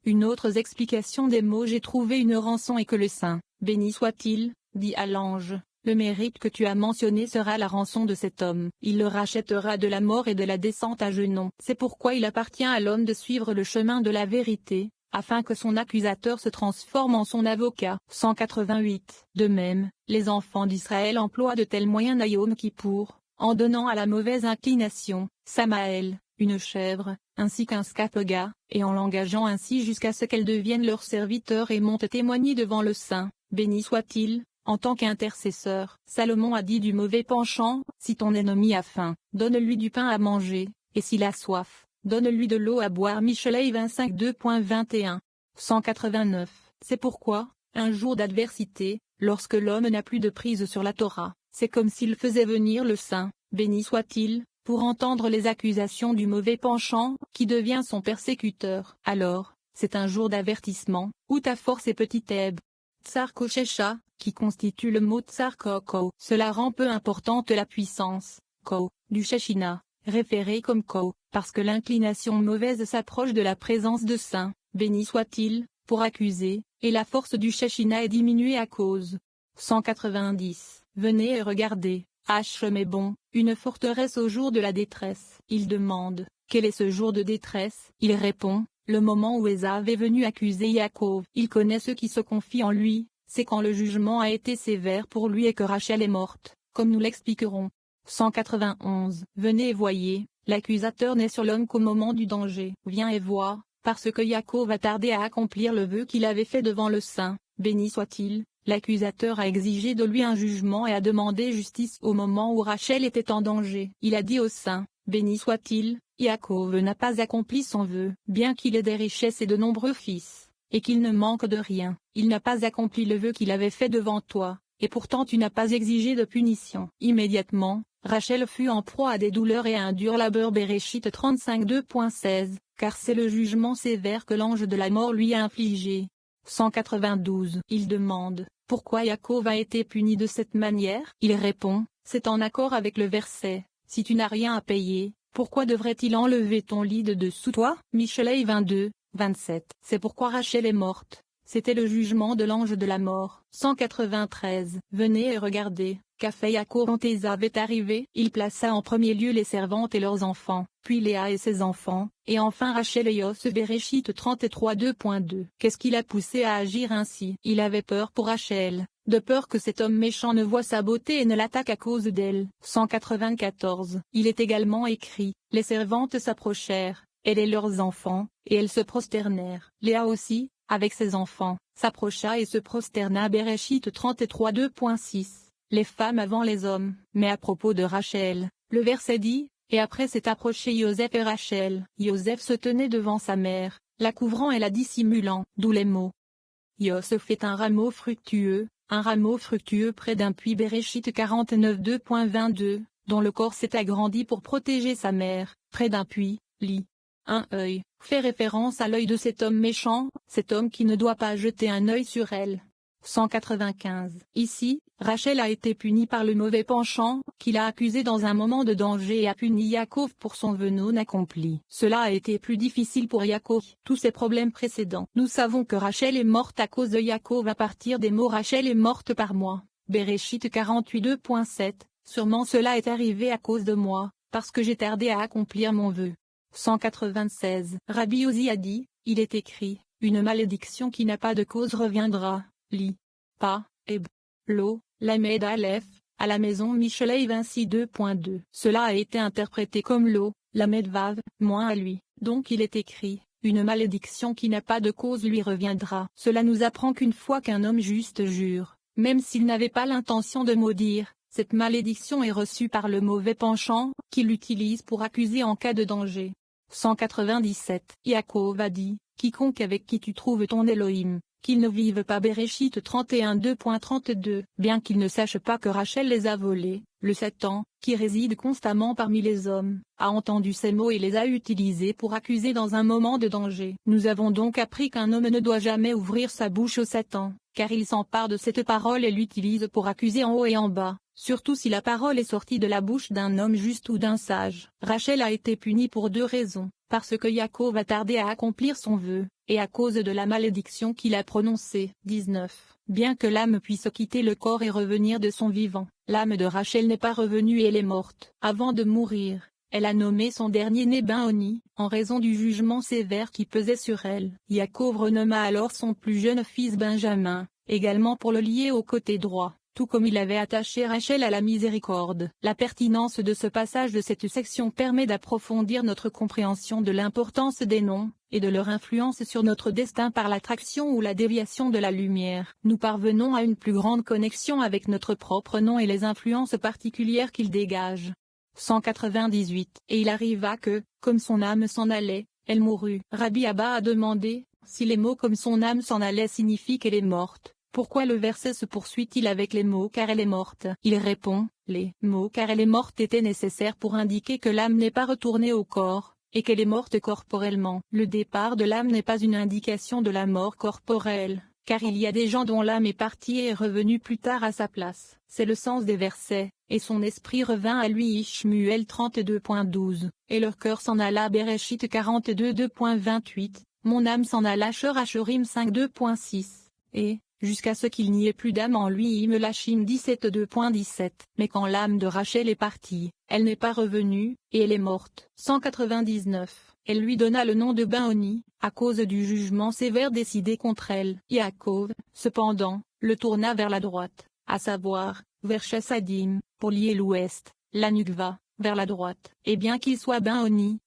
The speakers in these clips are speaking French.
Une autre explication des mots « j'ai trouvé une rançon » est que le saint, béni soit-il, dit à l'ange, le mérite que tu as mentionné sera la rançon de cet homme. Il le rachètera de la mort et de la descente à genoux. C'est pourquoi il appartient à l'homme de suivre le chemin de la vérité, afin que son accusateur se transforme en son avocat. 188. De même, les enfants d'Israël emploient de tels moyens à Yom Kippour, en donnant à la mauvaise inclination, Samaël, une chèvre, ainsi qu'un scapoga, et en l'engageant ainsi jusqu'à ce qu'elle devienne leur serviteur et monte témoigner devant le Saint, béni soit-il, en tant qu'intercesseur. Salomon a dit du mauvais penchant, si ton ennemi a faim, donne-lui du pain à manger, et s'il a soif, donne-lui de l'eau à boire. Michelet 25 2.21. 189. C'est pourquoi, un jour d'adversité, lorsque l'homme n'a plus de prise sur la Torah, c'est comme s'il faisait venir le Saint, béni soit-il, pour entendre les accusations du mauvais penchant, qui devient son persécuteur. Alors, c'est un jour d'avertissement, où ta force est petite Eb. Tsar Koshesha, qui constitue le mot Tsar Koko. Cela rend peu importante la puissance, Ko, du Shechina, référé comme Ko, parce que l'inclination mauvaise s'approche de la présence de Saint, béni soit-il, pour accuser, et la force du Shechina est diminuée à cause. 190. Venez et regardez, Hachem est bon, une forteresse au jour de la détresse. Il demande, quel est ce jour de détresse? Il répond, le moment où Ésav est venu accuser Yaakov. Il connaît ceux qui se confient en lui, c'est quand le jugement a été sévère pour lui et que Rachel est morte, comme nous l'expliquerons. 191. Venez et voyez, l'accusateur n'est sur l'homme qu'au moment du danger. Viens et vois, parce que Yaakov a tardé à accomplir le vœu qu'il avait fait devant le Saint, béni soit-il. L'accusateur a exigé de lui un jugement et a demandé justice au moment où Rachel était en danger. Il a dit au Saint, béni soit-il, Yaakov n'a pas accompli son vœu, bien qu'il ait des richesses et de nombreux fils, et qu'il ne manque de rien. Il n'a pas accompli le vœu qu'il avait fait devant toi, et pourtant tu n'as pas exigé de punition. Immédiatement, Rachel fut en proie à des douleurs et à un dur labeur. Béréchit 35 2.16, car c'est le jugement sévère que l'ange de la mort lui a infligé. 192. Il demande, pourquoi Yaakov a été puni de cette manière? Il répond, c'est en accord avec le verset, si tu n'as rien à payer, pourquoi devrait-il enlever ton lit de dessous toi? Michelet 22, 27. C'est pourquoi Rachel est morte. C'était le jugement de l'ange de la mort. 193. Venez et regardez, qu'a fait Yaakov quand Ésav est arrivé. Il plaça en premier lieu les servantes et leurs enfants, puis Léa et ses enfants, et enfin Rachel et Yosef. Béréchit 33 2.2. Qu'est-ce qui l'a poussé à agir ainsi? Il avait peur pour Rachel, de peur que cet homme méchant ne voie sa beauté et ne l'attaque à cause d'elle. 194. Il est également écrit, les servantes s'approchèrent, elle et leurs enfants, et elles se prosternèrent. Léa aussi, avec ses enfants, s'approcha et se prosterna. Béréchit 33 2.6. Les femmes avant les hommes. Mais à propos de Rachel, le verset dit, et après s'est approché Joseph et Rachel. Joseph se tenait devant sa mère, la couvrant et la dissimulant, d'où les mots. Joseph est un rameau fructueux près d'un puits. Béréchit 49 2.22, dont le corps s'est agrandi pour protéger sa mère, près d'un puits, lit. Un œil, fait référence à l'œil de cet homme méchant, cet homme qui ne doit pas jeter un œil sur elle. 195. Ici, Rachel a été punie par le mauvais penchant, qu'il a accusé dans un moment de danger et a puni Yaakov pour son vœu non accompli. Cela a été plus difficile pour Yaakov. Tous ces problèmes précédents. Nous savons que Rachel est morte à cause de Yaakov à partir des mots Rachel est morte par moi. Béréchit 48 2.7. Sûrement cela est arrivé à cause de moi, parce que j'ai tardé à accomplir mon vœu. 196. Rabbi Ozi a dit, il est écrit, une malédiction qui n'a pas de cause reviendra. Li. Pa, Eb. Lo, Lamed Aleph, à la maison. Michelet 26 2.2. Cela a été interprété comme Lo, Lamed Vav, moins à lui. Donc il est écrit, une malédiction qui n'a pas de cause lui reviendra. Cela nous apprend qu'une fois qu'un homme juste jure, même s'il n'avait pas l'intention de maudire, cette malédiction est reçue par le mauvais penchant, qui l'utilise pour accuser en cas de danger. 197. Yaakov a dit, quiconque avec qui tu trouves ton Elohim, qu'il ne vive pas. Béréchit 31 2.32. Bien qu'il ne sache pas que Rachel les a volés, le Satan, qui réside constamment parmi les hommes, a entendu ces mots et les a utilisés pour accuser dans un moment de danger. Nous avons donc appris qu'un homme ne doit jamais ouvrir sa bouche au Satan, car il s'empare de cette parole et l'utilise pour accuser en haut et en bas, surtout si la parole est sortie de la bouche d'un homme juste ou d'un sage. Rachel a été punie pour deux raisons. parce que Yaakov a tardé à accomplir son vœu, et à cause de la malédiction qu'il a prononcée. 19. Bien que l'âme puisse quitter le corps et revenir de son vivant, l'âme de Rachel n'est pas revenue et elle est morte. Avant de mourir, elle a nommé son dernier-né Ben-Oni, en raison du jugement sévère qui pesait sur elle. Yaakov renomma alors son plus jeune fils Benjamin, également pour le lier au côté droit, tout comme il avait attaché Rachel à la miséricorde. La pertinence de ce passage de cette section permet d'approfondir notre compréhension de l'importance des noms, et de leur influence sur notre destin par l'attraction ou la déviation de la lumière. Nous parvenons à une plus grande connexion avec notre propre nom et les influences particulières qu'il dégage. 198. Et il arriva que, comme son âme s'en allait, elle mourut. Rabbi Abba a demandé, si les mots comme son âme s'en allait signifient qu'elle est morte, pourquoi le verset se poursuit-il avec les mots car elle est morte? Il répond, les mots car elle est morte étaient nécessaires pour indiquer que l'âme n'est pas retournée au corps, et qu'elle est morte corporellement. Le départ de l'âme n'est pas une indication de la mort corporelle, car il y a des gens dont l'âme est partie et est revenue plus tard à sa place. C'est le sens des versets, et son esprit revint à lui Ishmuel 32.12, et leur cœur s'en alla Bereshit 42.2.28, mon âme s'en alla Shor Ashurim 5.2.6, et, jusqu'à ce qu'il n'y ait plus d'âme en lui Melachim 17.2.17. Mais quand l'âme de Rachel est partie, elle n'est pas revenue, et elle est morte. 199. Elle lui donna le nom de Ben-Oni, à cause du jugement sévère décidé contre elle. Yaakov, cependant, le tourna vers la droite, à savoir, vers Chassadim, pour lier l'ouest, la Nukva, vers la droite. Et bien qu'il soit Ben-Oni,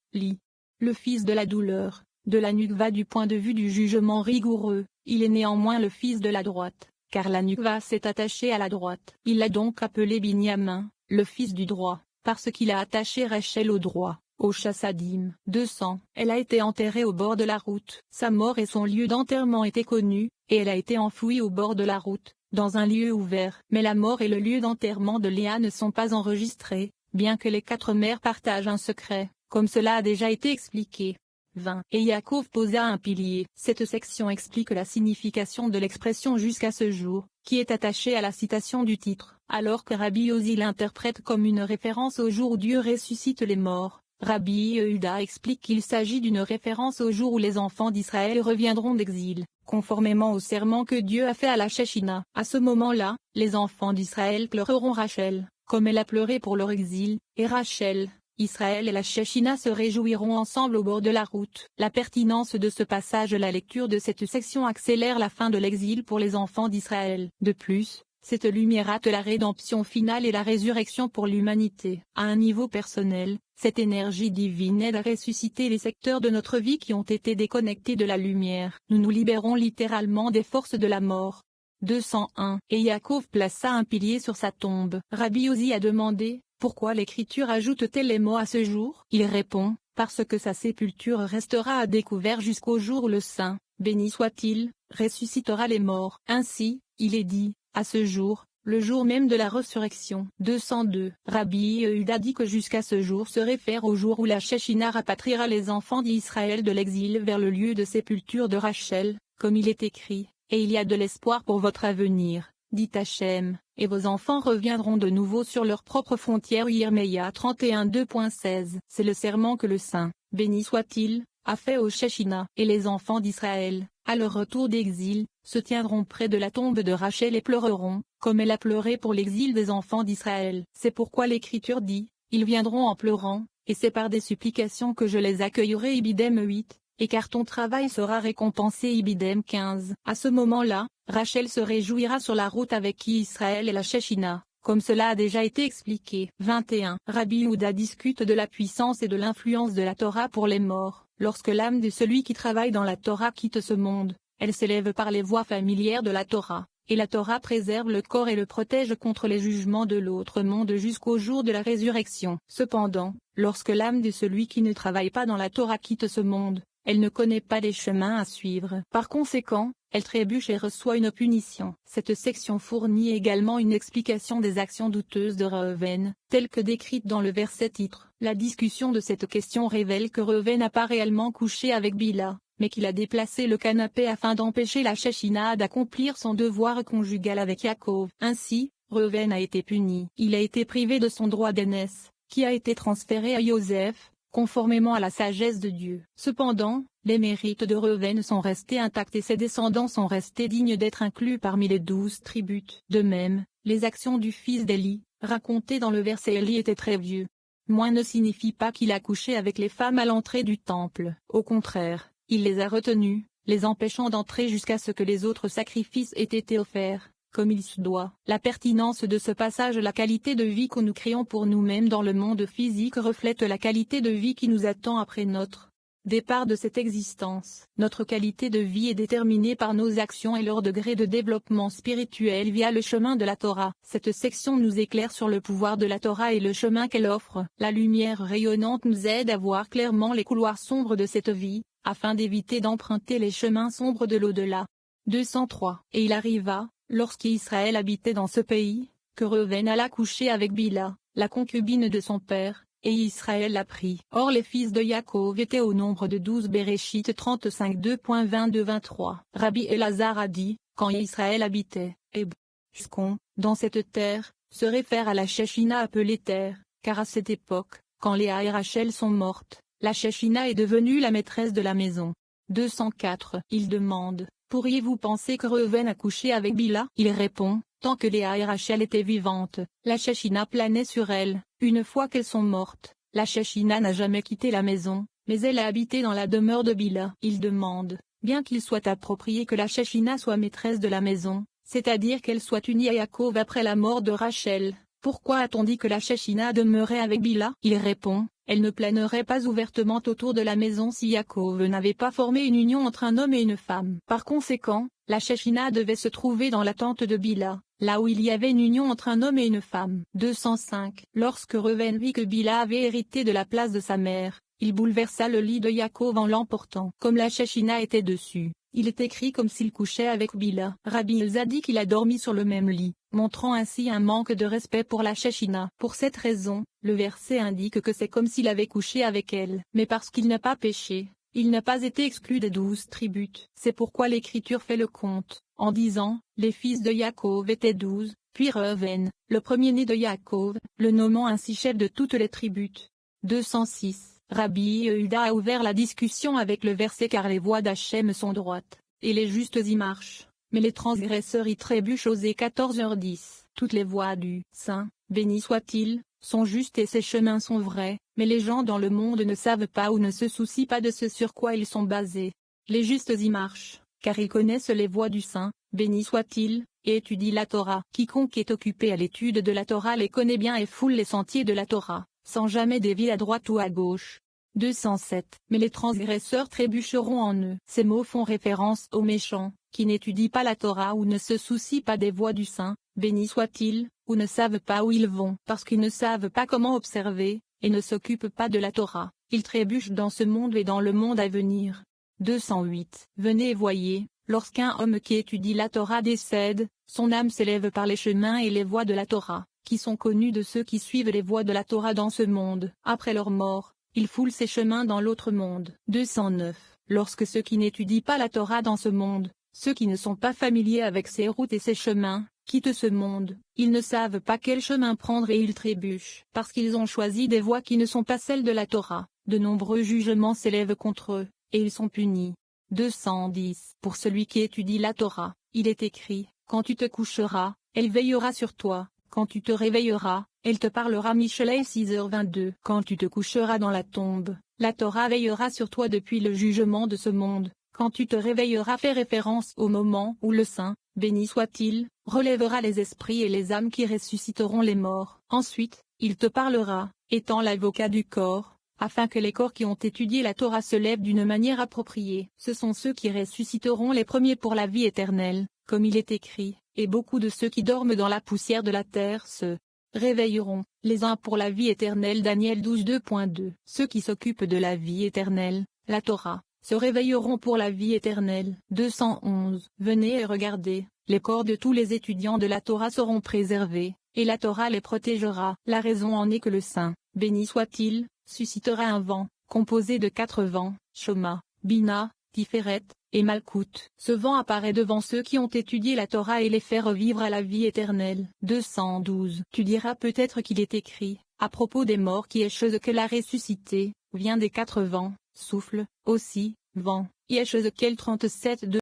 le fils de la douleur, de la Nukva du point de vue du jugement rigoureux, il est néanmoins le fils de la droite, car la Nukva s'est attachée à la droite. Il l'a donc appelé Binyamin, le fils du droit, parce qu'il a attaché Rachel au droit, au Chassadim. 200. Elle a été enterrée au bord de la route. Sa mort et son lieu d'enterrement étaient connus, et elle a été enfouie au bord de la route, dans un lieu ouvert. Mais la mort et le lieu d'enterrement de Léa ne sont pas enregistrés, bien que les 4 mères partagent un secret, comme cela a déjà été expliqué. 20. Et Yaakov posa un pilier. Cette section explique la signification de l'expression jusqu'à ce jour, qui est attachée à la citation du titre. Alors que Rabbi Yosi l'interprète comme une référence au jour où Dieu ressuscite les morts, Rabbi Yehuda explique qu'il s'agit d'une référence au jour où les enfants d'Israël reviendront d'exil, conformément au serment que Dieu a fait à la Shechina. À ce moment-là, les enfants d'Israël pleureront Rachel, comme elle a pleuré pour leur exil, et Rachel, Israël et la Shechina se réjouiront ensemble au bord de la route. La pertinence de ce passage. La lecture de cette section accélère la fin de l'exil pour les enfants d'Israël. De plus, cette lumière hâte la rédemption finale et la résurrection pour l'humanité. À un niveau personnel, cette énergie divine aide à ressusciter les secteurs de notre vie qui ont été déconnectés de la lumière. Nous nous libérons littéralement des forces de la mort. 201. Et Yaakov plaça un pilier sur sa tombe. Rabbi Yosi a demandé, pourquoi l'Écriture ajoute-t-elle les mots à ce jour? Il répond, parce que sa sépulture restera à découvert jusqu'au jour où le Saint, béni soit-il, ressuscitera les morts. Ainsi, il est dit, à ce jour, le jour même de la résurrection. 202. Rabbi Yehuda dit que jusqu'à ce jour se réfère au jour où la Shechina rapatriera les enfants d'Israël de l'exil vers le lieu de sépulture de Rachel, comme il est écrit, et il y a de l'espoir pour votre avenir, dit Hachem, et vos enfants reviendront de nouveau sur leurs propres frontières. Yirmeya 31:2.16. C'est le serment que le Saint, béni soit-il, a fait aux Shechina. Et les enfants d'Israël, à leur retour d'exil, se tiendront près de la tombe de Rachel et pleureront, comme elle a pleuré pour l'exil des enfants d'Israël. C'est pourquoi l'Écriture dit, ils viendront en pleurant, et c'est par des supplications que je les accueillerai. Ibidem 8. Et car ton travail sera récompensé. Ibidem 15. À ce moment-là, Rachel se réjouira sur la route avec qui Israël et la Shechina, comme cela a déjà été expliqué. 21. Rabbi Yehuda discute de la puissance et de l'influence de la Torah pour les morts. Lorsque l'âme de celui qui travaille dans la Torah quitte ce monde, elle s'élève par les voies familières de la Torah, et la Torah préserve le corps et le protège contre les jugements de l'autre monde jusqu'au jour de la résurrection. Cependant, lorsque l'âme de celui qui ne travaille pas dans la Torah quitte ce monde, elle ne connaît pas les chemins à suivre. Par conséquent, elle trébuche et reçoit une punition. Cette section fournit également une explication des actions douteuses de Reuven, telles que décrites dans le verset titre. La discussion de cette question révèle que Reuven n'a pas réellement couché avec Bila, mais qu'il a déplacé le canapé afin d'empêcher la Shechina d'accomplir son devoir conjugal avec Yaakov. Ainsi, Reuven a été puni. Il a été privé de son droit d'aînesse, qui a été transféré à Yosef, conformément à la sagesse de Dieu. Cependant, les mérites de Reuven sont restés intacts et ses descendants sont restés dignes d'être inclus parmi les 12 tribus. De même, les actions du fils d'Élie, racontées dans le verset Élie était très vieux. Moins ne signifie pas qu'il a couché avec les femmes à l'entrée du temple. Au contraire, il les a retenues, les empêchant d'entrer jusqu'à ce que les autres sacrifices aient été offerts, comme il se doit. La pertinence de ce passage. La qualité de vie que nous créons pour nous-mêmes dans le monde physique reflète la qualité de vie qui nous attend après notre départ de cette existence. Notre qualité de vie est déterminée par nos actions et leur degré de développement spirituel via le chemin de la Torah. Cette section nous éclaire sur le pouvoir de la Torah et le chemin qu'elle offre. La lumière rayonnante nous aide à voir clairement les couloirs sombres de cette vie, afin d'éviter d'emprunter les chemins sombres de l'au-delà. 203. Et il arriva, lorsqu'Israël habitait dans ce pays, que Reuven alla coucher avec Bila, la concubine de son père, et Israël la prit. Or les fils de Yaakov étaient au nombre de 12. Béréchit 35 2.22-23. Rabbi Elazar a dit, quand Israël habitait, Hebron, dans cette terre, se réfère à la Shechina appelée terre, car à cette époque, quand Léa et Rachel sont mortes, la Shechina est devenue la maîtresse de la maison. 204. Il demande, pourriez-vous penser que Reuven a couché avec Bila? Il répond, tant que Léa et Rachel étaient vivantes, la Shechina planait sur elles. Une fois qu'elles sont mortes, la Shechina n'a jamais quitté la maison, mais elle a habité dans la demeure de Bila. Il demande, bien qu'il soit approprié que la Shechina soit maîtresse de la maison, c'est-à-dire qu'elle soit unie à Yaakov après la mort de Rachel, pourquoi a-t-on dit que la Shechina demeurait avec Bila? Il répond, elle ne planerait pas ouvertement autour de la maison si Yaakov n'avait pas formé une union entre un homme et une femme. Par conséquent, la Shechina devait se trouver dans la tente de Bila, là où il y avait une union entre un homme et une femme. 205. Lorsque Reuven vit que Bila avait hérité de la place de sa mère, il bouleversa le lit de Yaakov en l'emportant. Comme la Shechina était dessus, il est écrit comme s'il couchait avec Bila. Rabbi Elza dit qu'il a dormi sur le même lit, montrant ainsi un manque de respect pour la Shechina. Pour cette raison, le verset indique que c'est comme s'il avait couché avec elle. Mais parce qu'il n'a pas péché, il n'a pas été exclu des 12 tribus. C'est pourquoi l'Écriture fait le compte, en disant, les fils de Yaakov étaient 12, puis Reuven, le premier-né de Yaakov, le nommant ainsi chef de toutes les tribus. 206. Rabbi Yehuda a ouvert la discussion avec le verset car les voies d'Hachem sont droites, et les justes y marchent, mais les transgresseurs y trébuchent. Osée 14h10. Toutes les voies du Saint, béni soit-il, sont justes et ses chemins sont vrais, mais les gens dans le monde ne savent pas ou ne se soucient pas de ce sur quoi ils sont basés. Les justes y marchent, car ils connaissent les voies du Saint, béni soit-il, et étudient la Torah. Quiconque est occupé à l'étude de la Torah les connaît bien et foule les sentiers de la Torah, sans jamais dévier à droite ou à gauche. 207. Mais les transgresseurs trébucheront en eux. Ces mots font référence aux méchants, qui n'étudient pas la Torah ou ne se soucient pas des voies du Saint, béni soit-il, ou ne savent pas où ils vont. Parce qu'ils ne savent pas comment observer, et ne s'occupent pas de la Torah, ils trébuchent dans ce monde et dans le monde à venir. 208. Venez et voyez, lorsqu'un homme qui étudie la Torah décède, son âme s'élève par les chemins et les voies de la Torah, qui sont connus de ceux qui suivent les voies de la Torah dans ce monde. Après leur mort, ils foulent ces chemins dans l'autre monde. 209. Lorsque ceux qui n'étudient pas la Torah dans ce monde, ceux qui ne sont pas familiers avec ses routes et ses chemins, quittent ce monde, ils ne savent pas quel chemin prendre et ils trébuchent. Parce qu'ils ont choisi des voies qui ne sont pas celles de la Torah, de nombreux jugements s'élèvent contre eux, et ils sont punis. 210. Pour celui qui étudie la Torah, il est écrit, quand tu te coucheras, elle veillera sur toi, quand tu te réveilleras, elle te parlera. Michelet 6h22. Quand tu te coucheras dans la tombe, la Torah veillera sur toi depuis le jugement de ce monde. Quand tu te réveilleras fait référence au moment où le Saint, béni soit-il, relèvera les esprits et les âmes qui ressusciteront les morts. Ensuite, il te parlera, étant l'avocat du corps, afin que les corps qui ont étudié la Torah se lèvent d'une manière appropriée. Ce sont ceux qui ressusciteront les premiers pour la vie éternelle, comme il est écrit, et beaucoup de ceux qui dorment dans la poussière de la terre se réveilleront, les uns pour la vie éternelle. Daniel 12:2. Ceux qui s'occupent de la vie éternelle, la Torah, se réveilleront pour la vie éternelle. 211. Venez et regardez, les corps de tous les étudiants de la Torah seront préservés, et la Torah les protégera. La raison en est que le Saint, béni soit-il, suscitera un vent, composé de 4 vents, Shoma, Bina, Tiferet, et Malkout. Ce vent apparaît devant ceux qui ont étudié la Torah et les fait revivre à la vie éternelle. 212. Tu diras peut-être qu'il est écrit, À propos des morts qui est chose que la ressuscité, vient des quatre vents, souffle, aussi, vent, y est chose quel 37 de